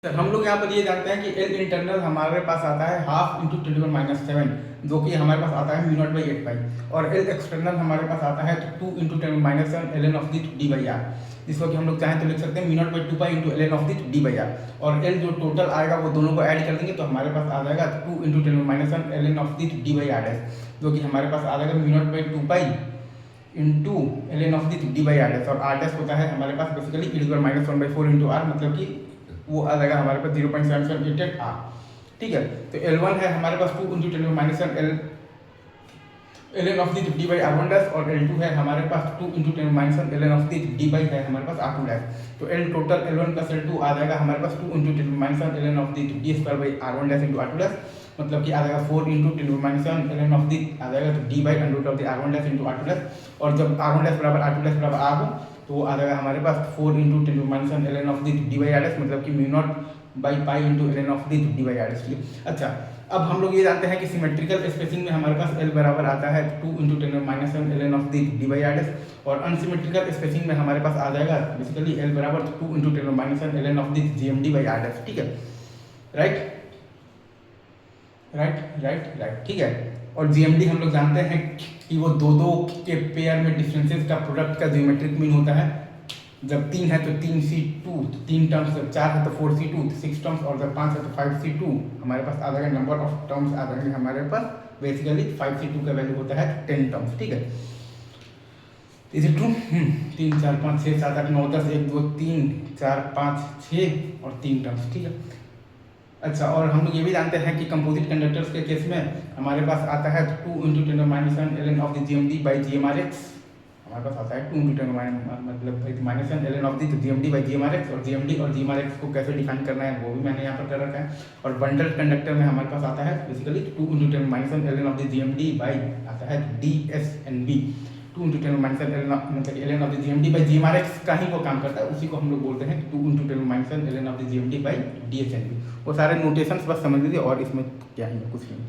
Sir हम लोग यहाँ पर ये जानते हैं कि एल इंटरनल हमारे पास आता है हाफ इंटू 10⁻⁷ जो कि हमारे पास आता है म्यू नॉट बाई 8 पाई, और एल एक्सटर्नल हमारे पास आता है 2 into 10⁻⁷ L N of the D by R, जिसको कि हम लोग चाहें तो लिख सकते हैं mu naught by 2 pi into L N of the D by R. और एल जो टोटल आएगा वो दोनों को ऐड कर देंगे तो हमारे पास आ जाएगा 2 into 10⁻⁷ L N of the D by R dash, जो कि हमारे पास आ जाएगा mu naught by 2 pi into L N of the D by R dash. और आर डैश होता है हमारे पास बेसिकली e⁻⁻⁴ इंटू आर, मतलब कि वो आ जाएगा हमारे पास 0.7788 आर। ठीक है, तो L1 है हमारे पास 2 into 10⁻⁷ L N of the D by R one dash, और L2 है हमारे पास 2 into 10⁻⁷ L N of the D by है हमारे पास आर टू डैश। तो L total L1 plus L2 आ जाएगा हमारे पास 2 into 10⁻⁷ L N of the D square by R one dash into R two dash, मतलब कि आ जाएगा 4 into 10⁻⁷ L N of the आ जाएगा तो D by under root of the R one dash into R two dash. और जब R one dash बराबर आर टू डैश बराबर आर हो तो वो आ जाएगा हमारे पास 4 into 10⁻⁷ L N of the D by R dash, मतलब कि mu naught by pi into L N of the D by R dash. अच्छा, अब हम लोग ये जानते हैं कि सिमेट्रिकल स्पेसिंग में हमारे पास एल बराबर आता है 2 into 10⁻⁷ L N of the D by R dash, और अनसिमेट्रिकल स्पेसिंग में हमारे पास आ जाएगा बेसिकली एल बराबर 2 into 10⁻⁷ L N of the G M D by R dash. ठीक है, राइट राइट राइट राइट ठीक है। और जीएमडी हम लोग जानते हैं कि वो दो दो के पेयर में डिफरेंसेस का प्रोडक्ट का ज्योमेट्रिक मीन होता है। जब 3 है तो 3C2, तो 3 टर्म्स, जब 4 है तो 4C2, 6 टर्म्स, और जब 5 है तो 5C2। हमारे पास आ जाएगा नंबर ऑफ टर्म्स आ जाएंगे हमारे पास बेसिकली 5C2 का वैल्यू होता है 10 टर्म्स। ठीक है, इज इट ट्रू? 3 4 5 6 7 8 9 10 1 2 3 4 5 6 और 3 टर्म्स। ठीक है, अच्छा, और हम लोग ये भी जानते हैं कि कंपोजिट कंडक्टर्स के केस में हमारे पास आता है 2 into 10⁻⁷ L N of the G M D by G M R X. हमारे पास आता है 2 इंटू 10⁻⁷ मतलब L N of the G M D by G M R X, और जी एम डी और जी एम आर एक्स को कैसे define करना है वो भी मैंने यहाँ पर कर रखा है। और बंडल कंडक्टर में हमारे पास आता है basically 2 into 10⁻⁷ L N of the G M D by आता है D S N B. 2 into 10⁻⁷ मतलब L N of the G M D by G M R X का ही वो काम करता है, उसी को हम लोग बोलते हैं 2 into 10⁻⁷ L N of the G M D by D S N B. वो सारे नोटेशंस बस समझ लीजिए, और इसमें क्या ही है, कुछ नहीं।